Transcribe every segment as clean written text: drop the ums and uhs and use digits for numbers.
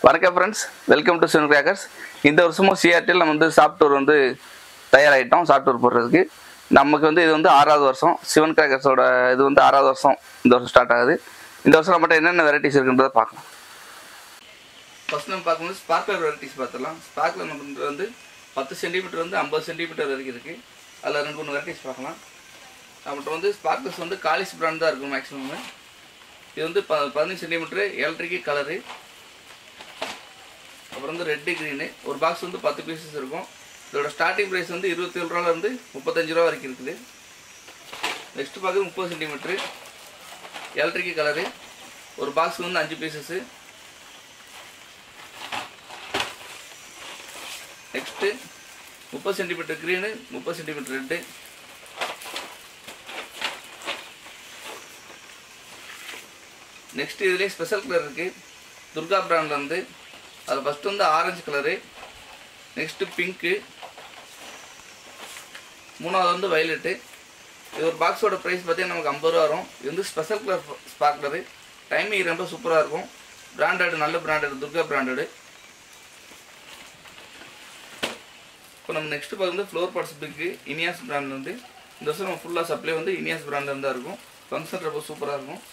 வணக்கம் friends, welcome to Sivan crackers. இந்த வருஷமும் சிஆர்டியில் நம்ம வந்து சாஃப்ட்வேர் வந்து தயாராகிட்டோம். சாஃப்ட்வேர் போடுறதுக்கு நமக்கு வந்து இது வந்து 6வது வருஷம். சிவன் கிராக்கர்ஸோட இது வந்து 6வது வருஷம் இந்த வருஷம் ஸ்டார்ட் ஆகுது. இந்த வருஷம் நம்மகிட்ட என்னென்ன வெரைட்டிஸ் இருக்குன்றதை பார்க்கலாம். ஃபஸ்ட் நம்ம பார்க்கும்போது ஸ்பார்க்லர் வெரைட்டிஸ் பார்த்துடலாம். ஸ்பார்க்லர் நம்ம வந்து 10 சென்டிமீட்டர் வந்து 50 சென்டிமீட்டர் வரைக்கும் இருக்குது. அதில் 2-3 வெரைட்டிஸ் பார்க்கலாம். நம்மகிட்ட வந்து ஸ்பார்க்லர்ஸ் வந்து காலிஸ் பிராண்ட் தான் இருக்கும் மேக்ஸிமம். இது வந்து 15 சென்டிமீட்டரு எலக்ட்ரிக்கு கலரு. அப்புறம் வந்து ரெட்டு க்ரீனு. ஒரு பாக்ஸ் வந்து 10 பீசஸ் இருக்கும். இதோட ஸ்டார்டிங் ப்ரைஸ் வந்து 27 ரூபாலேருந்து 35 ரூபா வரைக்கும் இருக்குது. நெக்ஸ்ட் பார்க்குறது 30 சென்டிமீட்ரு எலக்ட்ரிக்கு கலரு. ஒரு பாக்ஸ் வந்து 5 pieces. Next 30 centimetre green, 30 centimetre red. Next இதுலேயே ஸ்பெஷல் கலர் இருக்குது துர்கா பிராண்ட்லேருந்து. அதில் ஃபஸ்ட்டு வந்து ஆரஞ்சு கலரு, நெக்ஸ்ட்டு பிங்க்கு, மூணாவது வந்து வயலட்டு. இது ஒரு பாக்ஸோட ப்ரைஸ் பார்த்தீங்கன்னா நமக்கு 50 ரூபா வரும். இது வந்து ஸ்பெஷல் கலர் ஸ்பார்க்லரு. டைமிங் ரொம்ப சூப்பராக இருக்கும். பிராண்டடு, நல்ல பிராண்டடு, துர்கா பிராண்டடு. இப்போ நம்ம நெக்ஸ்ட்டு பார்க்குறது ஃப்ளோர் பாட்ஸ் பிக்கு இனியாஸ் பிராண்ட் வந்து. இந்த வருஷம் நம்ம ஃபுல்லாக சப்ளை வந்து இனியாஸ் பிராண்டில் தான் இருக்கும். ஃபங்க்ஷன் ரொம்ப சூப்பராக இருக்கும்.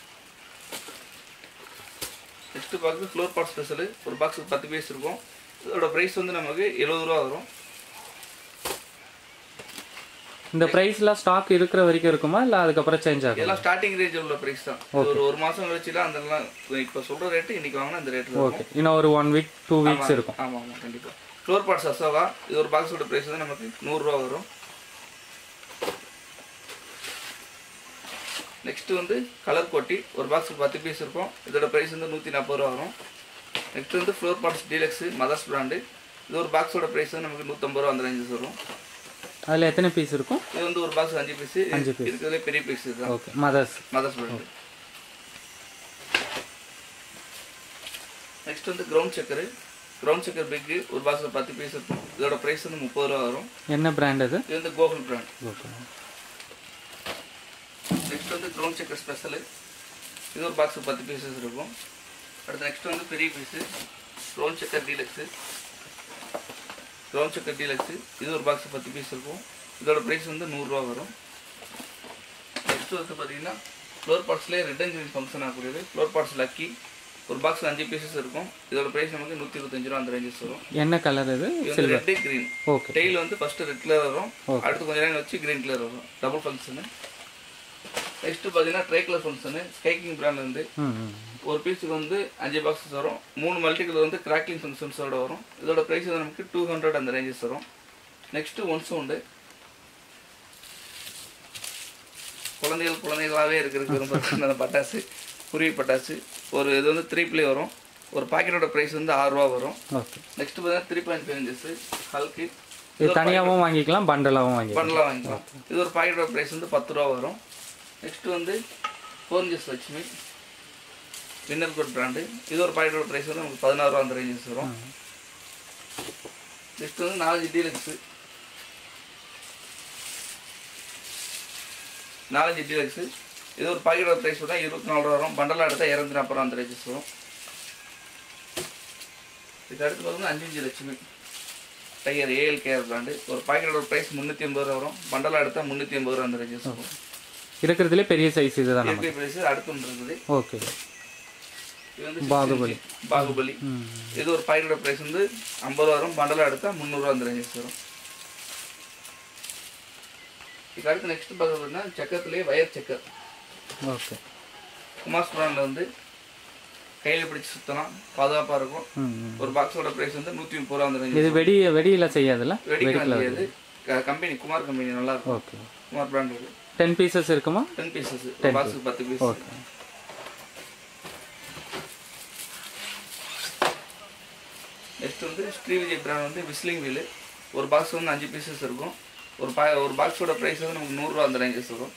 நெக்ஸ்ட்டு பார்க்குறது ஃப்ளோர் பாட் ஸ்பெஷலு. ஒரு பாக்ஸுக்கு 10 பீஸ் இருக்கும். இதோட ப்ரைஸ் வந்து நமக்கு 70 ரூபா வரும். இந்த ப்ரைஸ்லாம் ஸ்டாக் இருக்கிற வரைக்கும் இருக்குமா இல்லை அதுக்கப்புறம் சேஞ்ச் ஆகும்? எல்லாம் ஸ்டார்டிங் ரேஞ்ச் உள்ள ப்ரைஸ் தான். ஒரு மாதம் கழிச்சுலாம் அதெல்லாம் இப்போ சொல்கிற ரேட்டு இன்றைக்கி வாங்கினா அந்த ரேட்டு. ஓகே, இன்னும் ஒரு 1 வீக் 2 வீக்ஸ் இருக்கும். ஆமாம் ஆமாம், கண்டிப்பாக. ஃப்ளோர் பாட்ஸ் அசோவா. இது ஒரு பாக்ஸோட ப்ரைஸ் வந்து நமக்கு 100 ரூபா வரும். நெக்ஸ்ட்டு வந்து கலர் கோட்டி. ஒரு பாக்ஸுக்கு 10 பீஸ் இருக்கும். இதோட ப்ரைஸ் வந்து 140 ரூபா வரும். நெக்ஸ்ட் வந்து floor pots deluxe mothers brand. இது ஒரு பாக்ஸோட ப்ரைஸ் வந்து நமக்கு 150 ரூபா அந்த ரேஞ்சஸ் வரும். அதில் எத்தனை பீஸ் இருக்கும்? இது வந்து ஒரு பாக்ஸ் 5 பீஸ். இருக்கிறதுலே பெரிய பீஸ் தான். Okay, mothers brand. நெக்ஸ்ட் வந்து ground chakkar. Ground chakkar big. ஒரு பாக்ஸில் 10 பீஸ் இருக்கும். இதோட ப்ரைஸ் வந்து 30 ரூபா வரும். என்ன பிராண்ட் அது? இது வந்து கோகுல் பிராண்ட். நெக்ஸ்ட் வந்து கிரவுண்ட் செக்கர் ஸ்பெஷலு. இது ஒரு பாக்ஸுக்கு 10 பீசஸ் இருக்கும். அடுத்து நெக்ஸ்ட் வந்து பெரிய piece ground chakkar deluxe. Ground chakkar deluxe. இது ஒரு பாக்ஸுக்கு 10 பீஸ் இருக்கும். இதோட ப்ரைஸ் வந்து 100 ரூபா வரும். நெக்ஸ்ட் வந்து பார்த்தீங்கன்னா ஃப்ளோர் பாட்ஸ்லேயே ரெட் அண்ட் க்ரீன் ஃபங்க்ஷன் ஆகக்கூடியது ஃப்ளோர் பாட்ஸ் லக்கி. ஒரு பாக்ஸ் 5 பீசஸ் இருக்கும். இதோட ப்ரைஸ் நமக்கு 125 ரூபா அந்த ரேஞ்சஸ் வரும். என்ன கலர் இது? Red green. ஓகே. டெய்ல் வந்து ஃபஸ்ட்டு ரெட் கலர் வரும். அடுத்து கொஞ்சம் நேரம் வச்சு க்ரீன் கலர் வரும். Double function. நெக்ஸ்ட்டு பார்த்தீங்கன்னா ட்ரை கலர் ஃபங்க்ஷனு ஸ்கைக்கிங் பிராண்ட் வந்து. ஒரு பீஸுக்கு வந்து 5 பாக்ஸஸ் வரும். 3 மல்டி கலர் வந்து கிராக்லிங் ஃபங்க்ஷன்ஸோட வரும். இதோட ப்ரைஸ் வந்து நமக்கு 200 அந்த ரேஞ்சஸ் வரும். Next one sound. குழந்தைகளாகவே இருக்கிறதுக்கு ரொம்ப அந்த பட்டாசு, குருவி பட்டாசு. ஒரு இது வந்து 3 ப்ளே வரும். ஒரு பாக்கெட்டோட ப்ரைஸ் வந்து 6 ரூபா வரும். நெக்ஸ்ட்டு பார்த்தீங்கன்னா 3.5 இன்ச்சஸ் ஹல்க்கு. இது தனியாகவும் வாங்கிக்கலாம், பண்டலாகவும் வாங்கிக்கலாம். இது ஒரு பாக்கெட்டோட ப்ரைஸ் வந்து 10 ரூபா வரும். நெக்ஸ்ட்டு வந்து 4 inches Lakshmi winner coat brand. இது ஒரு பாக்கெட்டோட ப்ரைஸ் வந்து நமக்கு 16 ரூபா அந்த ரேஞ்சஸ் வரும். நெக்ஸ்ட் வந்து 4 டீலக்ஸு. 4 டீலக்ஸு. இது ஒரு பாக்கெட்டோட ப்ரைஸ் தான் 24 ரூபா வரும். பண்டலாக எடுத்தால் 240 ரூபா அந்த ரேஞ்சஸ் வரும். இதுக்கு அடுத்து பார்த்தீங்கன்னா 5 inch Lakshmi tyre ALKR brand. ஒரு பாக்கெட்டோட ப்ரைஸ் 380 ரூபா வரும். பண்டலாக எடுத்தால் 380 ரூபா அந்த ரேஞ்சஸ் வரும். இருக்கிறதுலே பெரிய சைஸ் இதுதான். பெரிய ப்ரைஸ் அடுத்து ஒன்று இருக்குது. ஓகே. இது வந்து பாகுபலி. இது ஒரு பாக்கெட்டோட ப்ரைஸ் வந்து 50 ரூபா வரும். பண்டலாக எடுத்தால் 300 ரூபா அந்த ரேஞ்சஸ் வரும். இதுக்கு அடுத்து நெக்ஸ்ட் பார்த்தீங்கன்னா செக்கத்துலேயே வயர் செக்கர். ஓகே. குமாஸ் பிராண்டில் வந்து கையில் பிடிச்சி சுற்றலாம், பாதுகாப்பாக இருக்கும். ஒரு பாக்ஸோட ப்ரைஸ் வந்து 130 ரூபா அந்த ரேஞ்சஸ். இது வெடியில் செய்யாதுல்ல? வெடிக்காது. கம்பெனி குமார் கம்பெனி நல்லா இருக்கும். ஓகே. குமார் பிராண்ட் 10 பீசஸ் இருக்குமா? 10 பீசஸ். பாக்ஸுக்கு 10 பீஸ். ஓகே. நெக்ஸ்ட் வந்து ஸ்ரீ விஜய் பிராண்ட் வந்து விஸ்லிங் வீலு. ஒரு பாக்ஸ் வந்து 5 பீசஸ் இருக்கும். ஒரு பாக்ஸோட ப்ரைஸ் வந்து நமக்கு 100 ரூபா அந்த ரேஞ்சஸ் வரும்.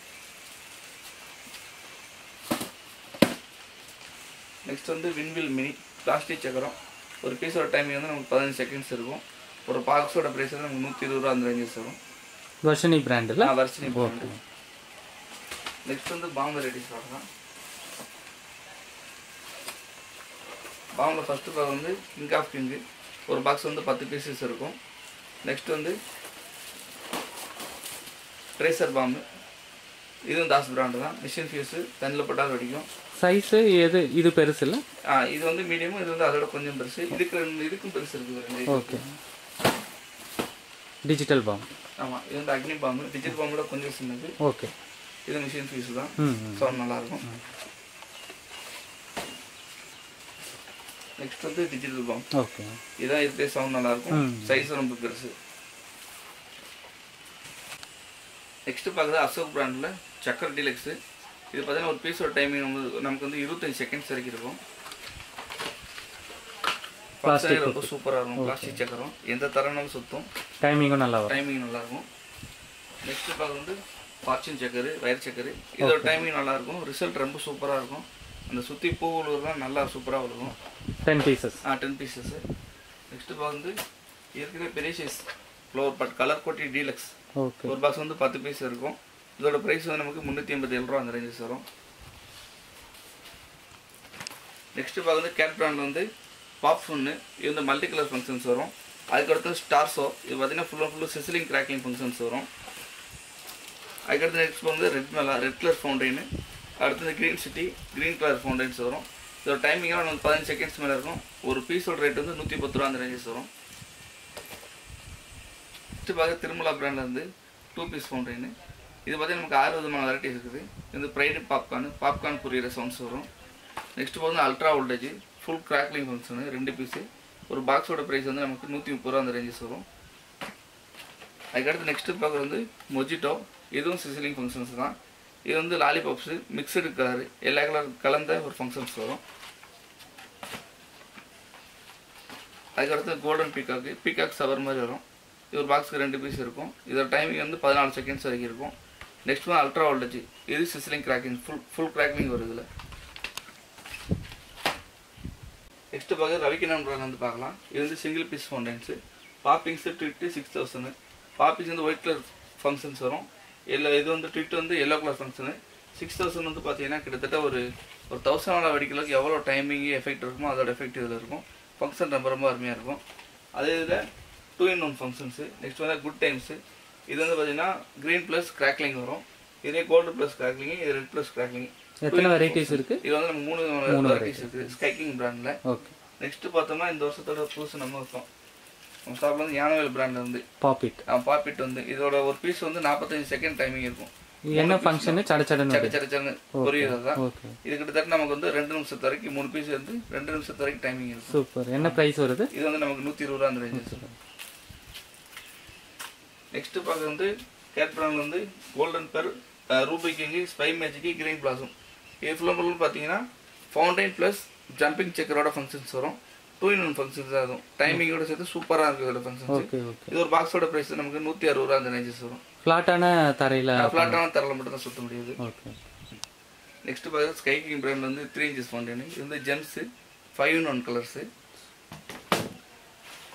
நெக்ஸ்ட் வந்து வின்வில் மினி பிளாஸ்டிக் சக்கரம். ஒரு பீஸோட டைமிங் வந்து நமக்கு 15 செகண்ட்ஸ் இருக்கும். ஒரு பாக்ஸோட ப்ரைஸ் வந்து நமக்கு 120 ரூபா அந்த ரேஞ்சஸ் வரும். வர்ஷினி பிராண்டில். வர்ஷினி பிராண்டு. நெக்ஸ்ட் வந்து பாம் வெரைட்டிஸ் பார்க்கலாம். பாம்பில் ஃபஸ்ட்டு பாகம் வந்து கிங் ஆஃப் கிங்கு ஒரு பாக்ஸ் வந்து 10 பீசஸ் இருக்கும். நெக்ஸ்ட் வந்து ட்ரேசர் பாம்பு, இதுவும் தாஸ் பிராண்டு தான். மிஷின் ஃபியூஸு தண்ணியில் போட்டாலும் வெடிக்கும். சைஸு எது இது பெருசு இல்லை? இது வந்து மீடியமும், இது வந்து அதோட கொஞ்சம் பெருசு. இதுக்கும் பெருசு இருக்குது. ஓகே. டிஜிட்டல் பாம்பு. ஆமாம், இது வந்து அக்னி பாம்பு. டிஜிட்டல் பாம்போட கொஞ்சம் சின்னது. ஓகே. இது மிஷின் ஃபியூஸ் தான். சவுண்ட் நல்லாயிருக்கும். நெக்ஸ்ட் வந்து டிஜிட்டல் பாம்பு. ஓகே. இதான் இருக்கிற சவுண்ட் நல்லாயிருக்கும். சைஸும் ரொம்ப பெருசு. நெக்ஸ்ட்டு பார்க்குறது அசோக் பிராண்டில் சக்கர் டீலக்ஸு. இது பார்த்தீங்கன்னா ஒரு பீஸோட டைமிங் நமக்கு வந்து 25 செகண்ட்ஸ் வரைக்கும் இருக்கும். பிளாஸ்டிக் ரொம்ப சூப்பராக இருக்கும். பிளாஸ்டிக் சக்கரம் எந்த தரனாலும் சுற்றும். டைமிங்கும் நல்லா நல்லாயிருக்கும். நெக்ஸ்ட்டு பார்க்குறது வந்து ஃபார்ச்சூன் சக்கரு, வயர் சக்கரு. இதோட டைமிங் நல்லாயிருக்கும். ரிசல்ட் ரொம்ப சூப்பராக இருக்கும். அந்த சுற்றி பூ உழுவுறதுலாம் நல்லா சூப்பராக இருக்கும். 10 பீசஸ். 10 பீசஸ்ஸு. நெக்ஸ்ட்டு பார்த்து இருக்கிற பெரிய சைஸ் ஃப்ளோர் பட் கலர் கோட்டி டீலக்ஸ். ஓகே. ஒரு பாக்ஸ் வந்து 10 பீஸ் இருக்கும். இதோட ப்ரைஸ் வந்து நமக்கு 387 ரூபா அந்த ரேஞ்சஸ் வரும். நெக்ஸ்ட்டு பார்க்குறது கேட் பிராண்டில் வந்து பாப் ஃபுன்னு. இது வந்து மல்டி கலர் ஃபங்க்ஷன்ஸ் வரும். அதுக்கடுத்து ஸ்டார்ஸோ, இது பார்த்தீங்கன்னா full and full sizzling cracking functions வரும். அதுக்கடுத்து நெக்ஸ்ட் வந்து ரெட் கலர் ஃபவுண்டைனு. அடுத்தது green city, green colour fountains வரும். இதோட டைமிங்காக நமக்கு 15 செகண்ட்ஸ் மேலே இருக்கும். ஒரு பீஸோட ரேட் வந்து 110 ரூபா அந்த ரேஞ்சஸ் வரும். நெக்ஸ்ட்டு பார்க்க திருமலா பிராண்டில் வந்து 2 பீஸ் ஃபவுண்டைனு. இது பார்த்தீங்கன்னா நமக்கு 6 விதமான வெரைட்டிஸ் இருக்குது. இது வந்து ப்ரைடு பாப்கார்ன் புரியிற சவுண்ட்ஸ் வரும். நெக்ஸ்ட் பார்த்தீங்கன்னா ultra voltage full crackling function 2 piece. ஒரு பாக்ஸோட ப்ரைஸ் வந்து நமக்கு 130 ரூபா அந்த ரேஞ்சஸ் வரும். அதுக்கடுத்து நெக்ஸ்ட்டு பார்க்குறது வந்து மொஜிட்டோ. இதுவும் சிசிலிங் ஃபங்க்ஷன்ஸ் தான். இது வந்து லாலிபாப்ஸு மிக்சடு கலர், எல்லா கலர் கலந்த ஒரு ஃபங்க்ஷன்ஸ் வரும். அதுக்கடுத்து கோல்டன் பீகாக் சவர் மாதிரி வரும். இது ஒரு பாக்ஸுக்கு 2 பீஸ் இருக்கும். இதோட டைமிங் வந்து 14 செகண்ட்ஸ் வரைக்கும் இருக்கும். நெக்ஸ்ட் வந்து அல்ட்ரா வோல்டேஜ். இது சிஸ்லிங் கிராக்கிங் ஃபுல் கிராக்கிங் வரும் இதில். நெக்ஸ்ட்டு பார்க்க ரவிக்கிரண் பிராண்ட் வந்து பார்க்கலாம். இது வந்து சிங்கிள் பீஸ் ஃபவுண்டைன்ஸு. பாப்பிங்ஸு ட்விட்டு 6000. பாப்பிங்ஸ் வந்து ஒயிட் கலர் ஃபங்க்ஷன்ஸ் வரும். இது வந்து ட்விட்டு வந்து எல்லோ கலர் ஃபங்க்ஷனு. 6000 வந்து பார்த்தீங்கன்னா கிட்டத்தட்ட ஒரு 1000 வெடிக்கிறதுக்கு எவ்வளோ டைமிங் எஃபெக்ட் இருக்குமோ அதோட எஃபெக்ட் இதில் இருக்கும். ஃபங்க்ஷன் ரொம்ப அருமையாக இருக்கும். அதே இதில் 2-in-1 ஃபங்க்ஷன்ஸு. நெக்ஸ்ட் வந்து குட் டைம்ஸு. இது வந்து பார்த்தீங்கன்னா க்ரீன் ப்ளஸ் கிராக்லிங் வரும். இதே கோல்டு ப்ளஸ் கிராக்லிங், இது ரெட் ப்ளஸ் கிராக்லிங். எத்தனை வெரைட்டிஸ் இருக்குது? இது வந்து நம்ம 3 வெரைட்டிஸ் இருக்குது ஸ்கைக்கிங் பிராண்டில். ஓகே. நெக்ஸ்ட்டு பார்த்தோம்னா இந்த வருஷத்தோட புதுசு நம்ம இருக்கோம். நம்ம ஷாப்பில் வந்து யானவேல் பிராண்ட் வந்து பாப்பிட் வந்து இதோட ஒரு பீஸ் வந்து 45 செகண்ட் டைமிங் இருக்கும். என்ன ஃபங்க்ஷன்? சடச்சடன்னு புரியுறது தான். இது கிட்டத்தட்ட நமக்கு வந்து 2 நிமிஷத்து வரைக்கும் 3 பீஸ் வந்து 2 நிமிஷத்து வரைக்கும் டைமிங் இருக்கும். சூப்பர். என்ன ப்ரைஸ் வருது? இது வந்து நமக்கு 120 ரூபா அந்த ரேஞ்சஸ். நெக்ஸ்ட் பார்க்க வந்து கேட் பிராண்ட் வந்து golden per, Ruby king, spy magic, green blossom. இது ஃபுல்லாக பார்த்தீங்கன்னா ஃபவுண்டைன் ப்ளஸ் ஜம்பிங் செக்கரோட ஃபங்க்ஷன்ஸ் வரும். 2-in-1 ஃபங்க்ஷன்ஸ் தான் இருக்கும். டைமிங்கோட சேர்த்து சூப்பராக இருக்குது இதோட ஃபங்க்ஷன்ஸ். இது ஒரு பாக்ஸோட ப்ரைஸ் நமக்கு 160 ரூபா அந்த ரேஞ்சஸ் வரும். ஃப்ளாட்டான தரையில் மட்டும் தான் சுற்ற முடியாது. நெக்ஸ்ட் பார்த்தா ஸ்கை கிங் பிராண்ட் வந்து 3 inches ஃபவுண்டைனு. இது வந்து ஜெம்ஸு 5-in-1 கலர்ஸு.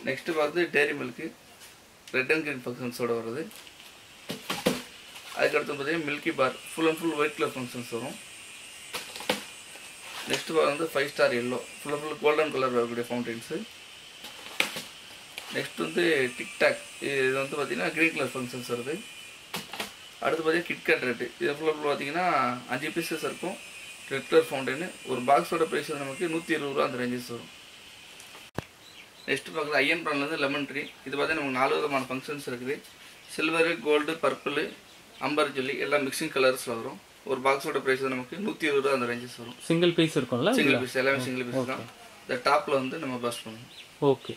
நெக்ஸ்ட் பார்த்து Dairy Milk red and green ஃபங்க்ஷன்ஸோட வருது. அதுக்கடுத்து பார்த்தீங்கன்னா Milky Bar full and full white colour functions வரும். நெக்ஸ்ட் பார் வந்து 5 star yellow full and full golden colour வரக்கூடிய ஃபவுண்டைன்ஸு. நெக்ஸ்ட் வந்து டிக்டாக், இது வந்து பார்த்தீங்கன்னா க்ரீன் கலர் ஃபங்க்ஷன்ஸ் வருது. அடுத்து பார்த்தீங்கன்னா கிட்கேட் ரெட்டு, இது ஃபுல் அண்ட் ஃபுல் பார்த்தீங்கன்னா 5 பீசஸ் இருக்கும். Red colour fountain. ஒரு பாக்ஸோட ப்ரைஸ் வந்து நமக்கு 120 ரூபா அந்த ரேஞ்சஸ் வரும். நெக்ஸ்ட் பார்க்குறது ஐயன் பிராண்ட்லேருந்து லெமன் ட்ரீ. இது பார்த்தீங்கன்னா நமக்கு 4 விதமான ஃபங்க்ஷன்ஸ் இருக்குது. Silver, gold, purple, amber jelly எல்லாம் மிக்சிங் கலர்ஸில் வரும். ஒரு பாக்ஸோட ப்ரைஸ் வந்து நமக்கு 120 ரூபா அந்த ரேஞ்சஸ் வரும். சிங்கிள் பீஸ் இருக்கும்ல? சிங்கிள் பீஸ், எல்லாமே சிங்கிள் பீஸ் தான். இந்த டாப்பில் வந்து நம்ம பஸ் பண்ணணும். ஓகே.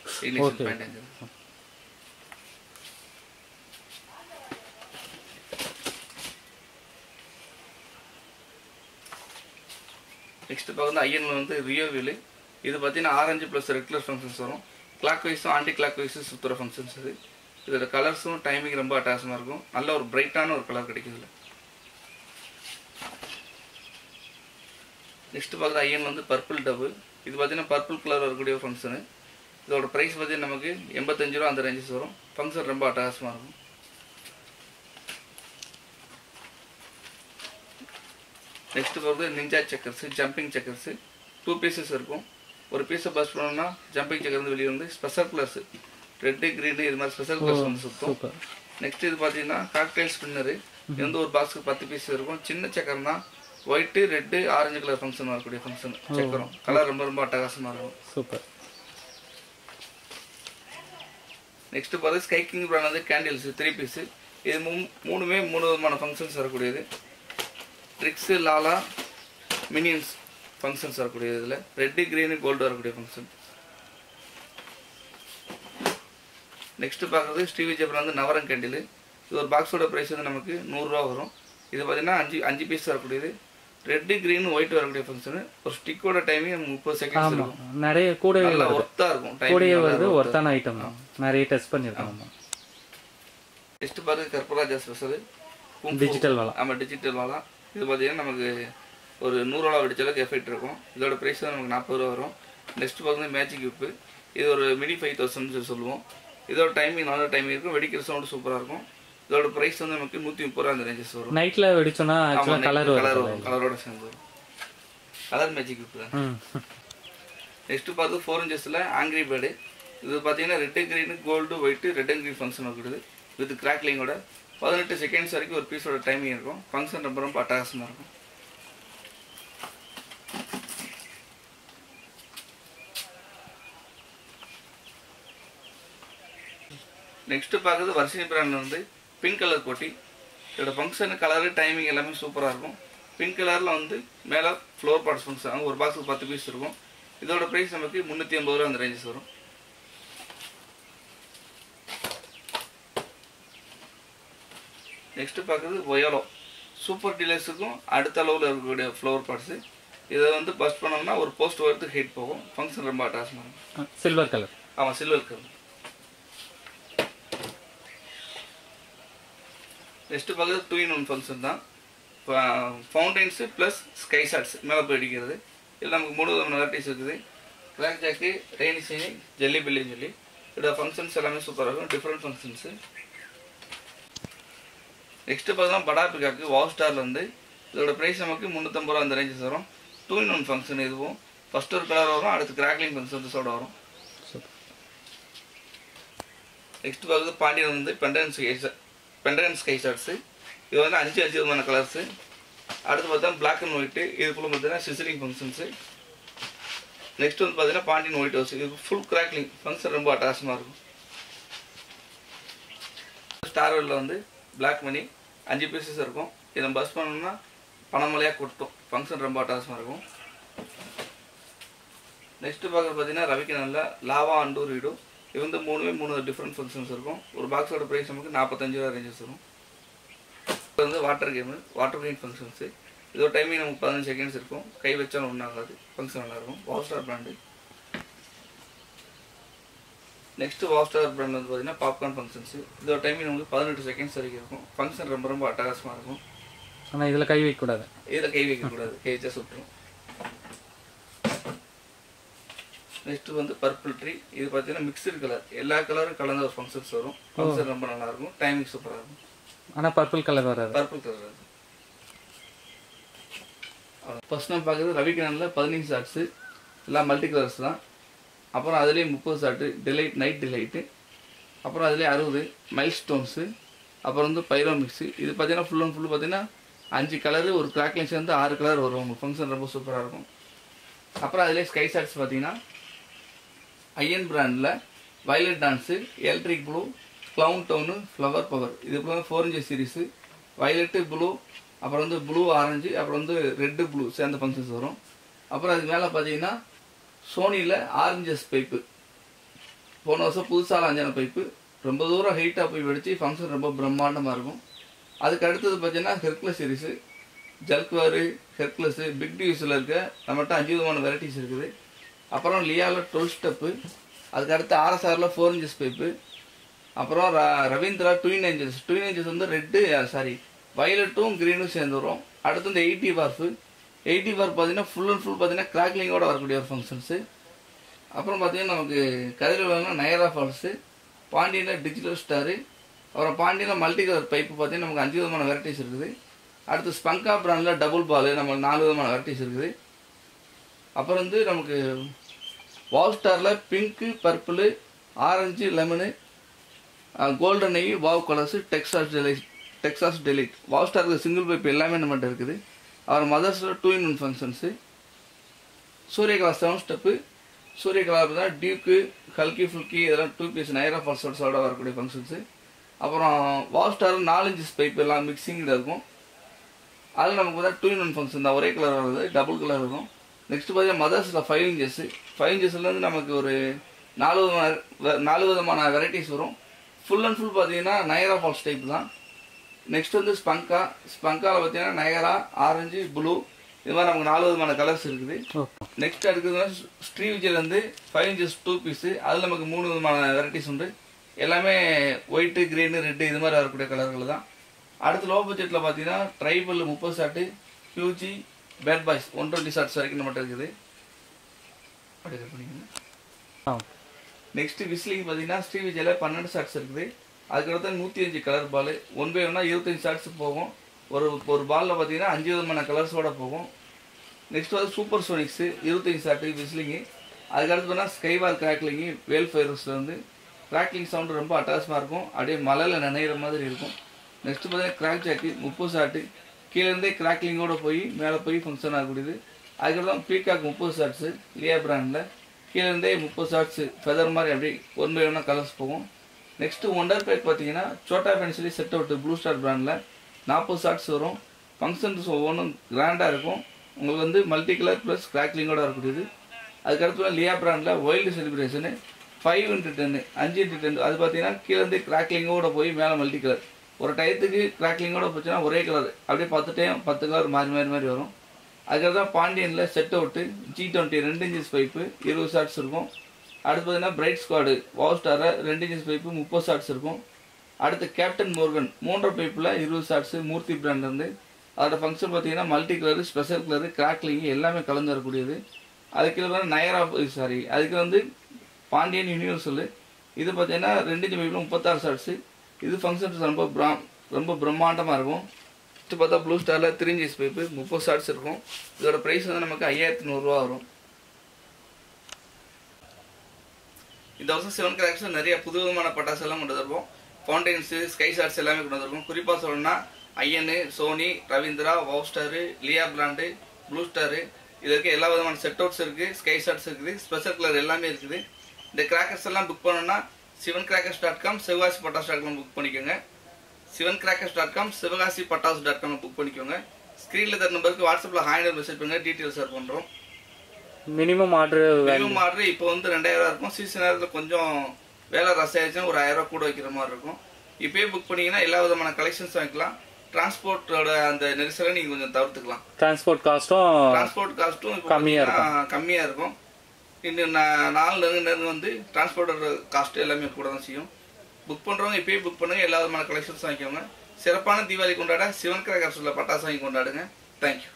நெக்ஸ்ட் பார்க்குறது ஐயனில் வந்து ரியோ வீலு. இது பார்த்தீங்கன்னா orange plus red colour functions வரும். கிளாக் வைஸும் ஆன்டி கிளாக் வைஸும் சுற்றுற ஃபங்க்ஷன்ஸ் இது. இதோட கலர்ஸும் டைமிங் ரொம்ப அட்டாச்மாக இருக்கும். நல்ல ஒரு பிரைட்டான ஒரு கலர் கிடைக்குதுல. நெக்ஸ்ட் பார்க்குறது ஐயன் வந்து பர்பிள் டபுள். இது பார்த்தீங்கன்னா பர்பிள் கலர் வரக்கூடிய ஃபங்க்ஷனு. இதோட ப்ரைஸ் பார்த்தீங்கன்னா நமக்கு 85 ரூபா அந்த ரேஞ்சஸ் வரும். ஃபங்க்ஷன் ரொம்ப அட்டாச்மாக இருக்கும். நெக்ஸ்ட் பார்க்குறது நிஞ்சா செக்கர்ஸு, ஜம்பிங் செக்கர்ஸு 2 பீசஸ் இருக்கும். ஒரு பீஸை பஸ் பண்ணோம்னா ஜம்பிங் செக்கர் வந்து வெளியே வந்து ஸ்பெஷல் கலர்ஸ் ரெட்டு க்ரீனு இது மாதிரி ஸ்பெஷல் கலர்ஸ் வந்து சுற்றும். நெக்ஸ்ட் இது பார்த்தீங்கன்னா காக்டெயில் ஸ்பின்னரு. இது வந்து ஒரு பாக்ஸுக்கு 10 பீஸ் இருக்கும். சின்ன சக்கரம்னா white red orange colour function வரக்கூடிய ஃபங்க்ஷன் சக்கரம். கலர் ரொம்ப ரொம்ப அட்டகாசமாக இருக்கும். சூப்பர். நெக்ஸ்ட் பார்த்தா ஸ்கை கிங் பிராண்ட் வந்து கேண்டில்ஸ் 3 பீஸு. இது மூணுமே 3 விதமான ஃபங்க்ஷன்ஸ் வரக்கூடியது. ட்ரிக்ஸு லாலா மினியன்ஸ் ஃபங்க்ஷன்ஸ் வரக்கூடியது. இதில் ரெட்டு க்ரீனு கோல்டு வரக்கூடிய ஃபங்க்ஷன். நெக்ஸ்ட் பார்க்குறது ஸ்ரீவிஜய் பிராண்ட் வந்து நவரங் கேண்டில். இது ஒரு பாக்ஸோட ப்ரைஸ் வந்து நமக்கு 100 ரூபா வரும். இது பார்த்தீங்கன்னா 5 பீஸ் வரக்கூடியது. ரெட்டு க்ரீன் ஒயிட் வரக்கூடிய ஃபங்க்ஷனு. ஒரு ஸ்டிக்கோட டைமிங் 30 செகண்ட்ஸ் இருக்கும். நிறைய கூட ஒர்த்தா இருக்கும். கூடயே வருது. ஒர்த்தான ஐட்டம் தான். நிறைய டெஸ்ட் பண்ணிருக்காங்க. நெக்ஸ்ட் பாருங்க கற்பராஜா ஸ்பெஷல் டிஜிட்டல் வாலா. ஆமாம் டிஜிட்டல் வாலா. இது பார்த்தீங்கன்னா நமக்கு ஒரு 100 ரூபா வெடிச்ச அளவுக்கு எஃபெக்ட் இருக்கும். இதோட ப்ரைஸ் தான் நமக்கு 40 ரூபா வரும். நெக்ஸ்ட் பார்த்தீங்கன்னா மேஜிக் விப்பு. இது ஒரு மினி 5000 சொல்லுவோம். இதோட டைமிங் நல்ல டைமிங் இருக்கும். வெடிக்கிற சவுண்டு சூப்பராக இருக்கும். இதோட ப்ரைஸ் வந்து நமக்கு 130 ரூபா அந்த ரேஞ்சஸ் வரும். நைட்ல வெடிச்சோன்னா கலர் வரும். கலரோட சேர்ந்து வரும். கலர் மேஜிக் விப்பு தான். நெக்ஸ்ட் பார்த்து 4 இன்ச்சஸில் ஆங்கிரி பேர்டு. இது பார்த்தீங்கன்னா red green gold white red and green function இருக்குது. வித் கிராக்லிங்கோட 18 செகண்ட்ஸ் வரைக்கும் ஒரு பீஸோட டைமிங் இருக்கும். ஃபங்க்ஷன் ரொம்ப ரொம்ப அட்டகாசமாக இருக்கும். நெக்ஸ்ட் பார்க்குறது வர்ஷினி பிராண்ட் வந்து பிங்க் கலர் கோட்டி. இதோட ஃபங்க்ஷனு கலரு டைமிங் எல்லாமே சூப்பராக இருக்கும். பிங்க் கலரில் வந்து மேலே ஃப்ளோர் பார்ட்ஸ் ஃபங்க்ஷன் ஒரு பாக்ஸுக்கு 10 பீஸ் இருக்கும். இதோட ப்ரைஸ் நமக்கு 350 ரூபா அந்த ரேஞ்சஸ் வரும். நெக்ஸ்ட்டு பார்க்குறது ஒயலோ. சூப்பர் டீலர்ஸுக்கும் அடுத்த அளவில் இருக்கக்கூடிய ஃப்ளவர் பார்ட்ஸு. இதை வந்து பஸ்ட் பண்ணோம்னா ஒரு போஸ்ட் வரத்துக்கு ஹீட் போகும். ஃபங்க்ஷன் ரொம்ப அட்டாசமாக இருக்கும். Silver colour. ஆமாம் சில்வர் கலர். நெக்ஸ்ட்டு பார்க்குறது 2 in 1 ஃபங்க்ஷன் தான். ஃபவுண்டைன்ஸு ப்ளஸ் ஸ்கை ஷாட்ஸ் மேலே போய் அடிக்கிறது. இதில் நமக்கு 3 விதமான வெரைட்டிஸ் இருக்குது. Crack jack rainy shiny jelly பில்லின்னு சொல்லி இதோட ஃபங்க்ஷன்ஸ் எல்லாமே சூப்பராக இருக்கும். Different functions. நெக்ஸ்ட்டு பார்த்தோம்னா படா பிகாக்கு வாவ் ஸ்டாரில் வந்து இதோட ப்ரைஸ் நமக்கு 350 ரூபா அந்த ரேஞ்சஸ் வரும். 2 in 1 ஃபங்க்ஷன். இதுவும் ஃபஸ்ட் ஒரு கலர் வரும். அடுத்து கிராக்லிங் ஃபங்க்ஷன்ஸோட வரும். நெக்ஸ்ட் பார்க்குறது பாண்டியன் வந்து பெண்டன்ட் ஸ்கை ஷாட்ஸு. இது வந்து 5 விதமான கலர்ஸு. அடுத்து பார்த்தா பிளாக் அண்ட் ஒயிட்டு. இதுக்குள்ளே பார்த்தீங்கன்னா சிசரிங் ஃபங்க்ஷன்ஸு. நெக்ஸ்ட் வந்து பார்த்தீங்கன்னா பாண்டியன் ஒயிட் ஹவுஸ். இது ஃபுல் கிராக்லிங் ஃபங்க்ஷன் ரொம்ப அட்டகாசமாக இருக்கும். ஸ்டார் வெல்ல வந்து பிளாக் மணி 5 பீசஸ் இருக்கும். இதை பஸ் பண்ணோம்னா பணமலையாக கொட்டும். ஃபங்க்ஷன் ரொம்ப அட்டகாசமாக இருக்கும். நெக்ஸ்ட்டு பார்க்குறது பார்த்தீங்கன்னா ரவிக்கிணல்ல லாவா அண்டு ரீடு. இது வந்து 3 டிஃப்ரெண்ட் ஃபங்க்ஷன்ஸ் இருக்கும். ஒரு பாக்ஸோட ப்ரைஸ் நமக்கு 45 ரூபா ரேஞ்சஸ் வரும். இது வந்து water game water gain functions. இதோட டைமிங் நமக்கு 15 செகண்ட்ஸ் இருக்கும். கை வச்சாலும் ஒன்றும் ஆகாது. ஃபங்க்ஷன் நல்லாயிருக்கும். Wow star brand. Next wow star brand வந்து பார்த்தீங்கன்னா பாப்கார்ன் ஃபங்க்ஷன்ஸு. இதோட டைமிங் நமக்கு 18 செகண்ட்ஸ் வரைக்கும் இருக்கும். ஃபங்க்ஷன் ரொம்ப ரொம்ப அட்டகாசமாக இருக்கும். ஆனால் இதில் கை வைக்கக்கூடாது. இதில் கை வைக்கக்கூடாது. கை வச்சா சுட்டுரும். நெக்ஸ்ட்டு வந்து பர்பிள் ட்ரீ. இது பார்த்தீங்கன்னா மிக்சடு கலர். எல்லா கலரும் கலந்த ஒரு ஃபங்க்ஷன்ஸ் வரும். ஃபங்க்ஷன் ரொம்ப நல்லாயிருக்கும். டைமிங் சூப்பராக இருக்கும். ஆனால் பர்பிள் கலர் வராது. பர்பிள் கலர் வராது. ஃபர்ஸ்ட் நம்ம பார்க்குறது ரவிக்கிணனில் 15 ஷாட்ஸு. எல்லாம் மல்டி கலர்ஸ் தான். அப்புறம் அதுலேயே 30 ஷாட்டு டிலைட் நைட் டிலைட்டு. அப்புறம் அதுலேயே 60 மைல் ஸ்டோன்ஸு. அப்புறம் வந்து பைரோ மிக்ஸு. இது பார்த்தீங்கன்னா ஃபுல் அண்ட் ஃபுல் பார்த்தீங்கன்னா 5 கலரு ஒரு கிராக்லிங் சேர்ந்து 6 கலர் வரும். உங்கள் ஃபங்க்ஷன் ரொம்ப சூப்பராக இருக்கும். அப்புறம் அதிலே ஸ்கை ஷாட்ஸ் பார்த்தீங்கன்னா ஐஎன் பிராண்டில் violet dance electric blue clown town flower power. இது போல 4 inch சீரீஸு. வயலட்டு ப்ளூ அப்புறம் வந்து ப்ளூ ஆரஞ்சு அப்புறம் வந்து ரெட்டு ப்ளூ சேர்ந்த ஃபங்க்ஷன்ஸ் வரும். அப்புறம் அதுக்கு மேலே பார்த்தீங்கன்னா சோனியில் ஆரஞ்சஸ் பைப்பு. போன வருஷம் புதுசாக அஞ்சான பைப்பு. ரொம்ப தூரம் ஹைட்டாக போய் வெடிச்சு ஃபங்க்ஷன் ரொம்ப பிரம்மாண்டமாக இருக்கும். அதுக்கு அடுத்தது பார்த்தீங்கன்னா ஹெர்க்லஸ் சீரீஸு ஜல்க்வாரு ஹெர்க்லஸ்ஸு பிக் டியூஸில் இருக்க நம்மகிட்ட 5 விதமான வெரைட்டிஸ் இருக்குது. அப்புறம் லியாவில் 12 ஸ்டெப்பு. அதுக்கு அடுத்து ஆர்எஸ்ஆரில் 4 inch பைப்பு. அப்புறம் ரவீந்திரா 2 inches. 2 inches வந்து ரெட்டு வயலட்டும் க்ரீனும் சேர்ந்து வரும். அடுத்து இந்த 80 வார்ஃபு. 80 வார்ஃப் பார்த்தீங்கன்னா ஃபுல் அண்ட் ஃபுல் பார்த்தீங்கன்னா கிராக்லிங்கோட வரக்கூடிய ஒரு ஃபங்க்ஷன்ஸு. அப்புறம் பார்த்தீங்கன்னா நமக்கு கதிரவேலனா நயரா ஃபால்ஸு. பாண்டியனில் டிஜிட்டல் ஸ்டாரு. அப்புறம் பாண்டியனில் மல்டி கலர் பைப்பு பார்த்தீங்கன்னா நமக்கு 5 விதமான வெரைட்டிஸ் இருக்குது. அடுத்து ஸ்பங்கா பிராண்டில் டபுள் பால் நமக்கு 4 விதமான வெரைட்டிஸ் இருக்குது. அப்புறம் வந்து நமக்கு வாவ் ஸ்டாரில் pink, purple, orange, lemon, golden நெய், wow colours, Texas delight. Wow ஸ்டாருக்கு சிங்கிள் பைப் எல்லாமே நம்மகிட்ட இருக்குது. அவர் மதர்ஸில் 2-in-1 functions. Suryakala 7 step. Suryakala பார்த்தா டியூக்கு, ஹல்கி ஃபுல்கி இதெல்லாம் 2 பீஸ் நைரா ஃபால்ஸோட வரக்கூடிய ஃபங்க்ஷன்ஸு. அப்புறம் வாவ் ஸ்டார் 4 inches பைப் எல்லாம் மிக்சிங்கில் இருக்கும். அதில் நமக்கு பார்த்தா 2-in-1 ஃபங்க்ஷன் தான், ஒரே கலர் வருது, டபுள் கலர் இருக்கும். நெக்ஸ்ட் பார்த்தீங்கன்னா மதர்ஸில் 5 inches. 5 inchesலேருந்து நமக்கு ஒரு 4 விதமான வெரைட்டிஸ் வரும். ஃபுல் அண்ட் ஃபுல் பார்த்தீங்கன்னா நயரா ஃபால்ஸ் டைப் தான். நெக்ஸ்ட் வந்து ஸ்பங்காவில் பார்த்தீங்கன்னா நயரா, ஆரஞ்சு, ப்ளூ இது மாதிரி நமக்கு 4 விதமான கலர்ஸ் இருக்குது. நெக்ஸ்ட் அடுத்ததுன்னா ஸ்ரீவிஜிலேருந்து 5 inches 2 பீஸு. அதில் நமக்கு 3 விதமான வெரைட்டிஸ் உண்டு. எல்லாமே ஒயிட்டு, க்ரீனு, ரெட்டு இது மாதிரி வரக்கூடிய கலர்கள் தான். அடுத்து லோ பட்ஜெட்டில் பார்த்தீங்கன்னா tribal 30 shot, QG, bad boys 120 shots வரைக்கும் நம்மகிட்ட இருக்குது. நெக்ஸ்ட் விஸ்லிங் பார்த்தீங்கன்னா ஸ்ரீவிஜயில் 12 ஷார்ட்ஸ் இருக்குது. அதுக்கடுத்து 105 கலர் பால் 1 by 1 25 ஷார்ட்ஸ் போகும். ஒரு பாலில் பார்த்தீங்கன்னா 5 விதமான கலர்ஸோட போகும். நெக்ஸ்ட் வந்து சூப்பர் சோனிக்ஸு 25 ஷார்ட்டு விஸ்லிங்கு. அதுக்கடுத்து பார்த்தீங்கன்னா ஸ்கைவார் கிராக்லிங்கு, வேல் ஃபயர்ஸில் வந்து கிராக்லிங் சவுண்டு ரொம்ப அட்டாசமாக இருக்கும், அப்படியே மலையில் நனைகிற மாதிரி இருக்கும். நெக்ஸ்ட் பார்த்தீங்கன்னா கிராக் ஜாக்கு 30 ஷார்ட்டு, கீழேருந்தே கிராக்லிங்கோடு போய் மேலே போய் ஃபங்க்ஷன் ஆகக்கூடியது. அதுக்கப்புறம் பீகாக் 30 ஷார்ட்ஸு லியா பிராண்டில், கீழேருந்தே 30 ஷார்ட்ஸு ஃபெதர் மாதிரி அப்படியே 1 by 1 கலர்ஸ் போகும். நெக்ஸ்ட்டு ஒண்டர் பேக் பார்த்தீங்கன்னா சோட்டா பென்சிலி செட் அவுட்டு ப்ளூ ஸ்டார் பிராண்டில் 40 ஷார்ட்ஸ் வரும். ஃபங்க்ஷன்ஸ் ஒவ்வொன்றும் கிராண்டாக இருக்கும். உங்களுக்கு வந்து மல்டி கலர் ப்ளஸ் கிராக்லிங்கோடு இருக்கக்கூடியது. அதுக்கடுத்து லியா பிராண்டில் வைல்டு செலிப்ரேஷனு 5x10 5x10 அது பார்த்தீங்கன்னா கீழேருந்து கிராக்லிங்கோட போய் மேலே மல்டி கலர். ஒரு டயத்துக்கு கிராக்லிங்கோட போச்சுன்னா ஒரே கலர் அப்படியே 10 கலர் மாறி வரும். அதுக்கப்புறம் பாண்டியனில் set out G20 2 inches pipe 20 shots இருக்கும். அடுத்து பார்த்தீங்கன்னா பிரைட் ஸ்குவாடு வாவ் ஸ்டாரில் 2 inches பைப்பு 30 ஷார்ட்ஸ் இருக்கும். அடுத்து கேப்டன் மோர்கன் 3 பைப்பில் 20 ஷார்ட்ஸு மூர்த்தி பிராண்ட்லேருந்து. அதோட ஃபங்க்ஷன் பார்த்தீங்கன்னா multi colour, special colour, crackling எல்லாமே கலந்து வரக்கூடியது. அதுக்கு வந்து அதுக்கு வந்து பாண்டியன் யூனிவர்சல் இது பார்த்தீங்கன்னா 2 inch பைப்பில் 36 ஷார்ட்ஸு. இது ஃபங்க்ஷன்ஸ் ரொம்ப பிரம்மாண்டமாக இருக்கும். நெக்ஸ்ட் பார்த்தா ப்ளூ ஸ்டாரில் 3 inches பைப்பு 30 ஷார்ட்ஸ் இருக்கும். இதோட ப்ரைஸ் வந்து நமக்கு 5100 ரூபா வரும். இந்த வருஷம் சிவன் கிராக்ஸில் நிறைய புது விதமான பட்டாசு எல்லாம் கொண்டு வந்திருப்போம். ஃபவுண்டைன்ஸு, ஸ்கை ஷார்ட்ஸ் எல்லாமே கொண்டு வந்திருக்கோம். குறிப்பாக சொல்லணும்னா IN, Sony, Ravindra, wow star, லியா பிராண்டு, ப்ளூ ஸ்டாரு இது இருக்க எல்லா விதமான செட் அவுட்ஸ் இருக்குது, ஸ்கை ஷார்ட்ஸ் இருக்குது, ஸ்பெஷல் கலர் எல்லாமே இருக்குது. இந்த கிராக்கர்ஸ் எல்லாம் புக் பண்ணணும்னா sivancrackers.com, sivagasipatas.com புக் பண்ணிக்கோங்க. sivancrackers.com, sivagasipatas.com புக் பண்ணிக்கோங்க. ஸ்க்ரீனில் தர நம்பருக்கு வாட்ஸ்அப்பில் ஹாய் மெசேஜ் பண்ணுங்கள், டீட்டெயில்ஸ் ஷேர் பண்ணுறோம். மினிமம் ஆர்டர் இப்போ வந்து 2000 இருக்கும். சீசன் நேரத்தில் கொஞ்சம் வேலை ரசம் ஆயிடுச்சுன்னா ஒரு 1000 கூட வைக்கிற மாதிரி இருக்கும். இப்போயே புக் பண்ணிங்கன்னா எல்லா விதமான கலெக்ஷன்ஸ் வாங்கிக்கலாம். டிரான்ஸ்போர்ட்டோட அந்த நெரிசலை நீங்கள் கொஞ்சம் தவிர்த்துக்கலாம். டிரான்ஸ்போர்ட் காஸ்ட்டும் கம்மியாக இருக்கும். இன்னும் 4 நெருங்க வந்து டிரான்ஸ்போர்ட்டோட காஸ்ட்டு எல்லாமே கூட தான் செய்யும். புக் பண்ணுறவங்க இப்போயே புக் பண்ணுங்கள், எல்லா விதமான கலெக்ஷன்ஸ் வாங்கிக்கோங்க. சிறப்பான தீபாவளி கொண்டாட சிவன் கிராக்கர்ஸில் பட்டாசு வாங்கி கொண்டாடுங்க. தேங்க்யூ.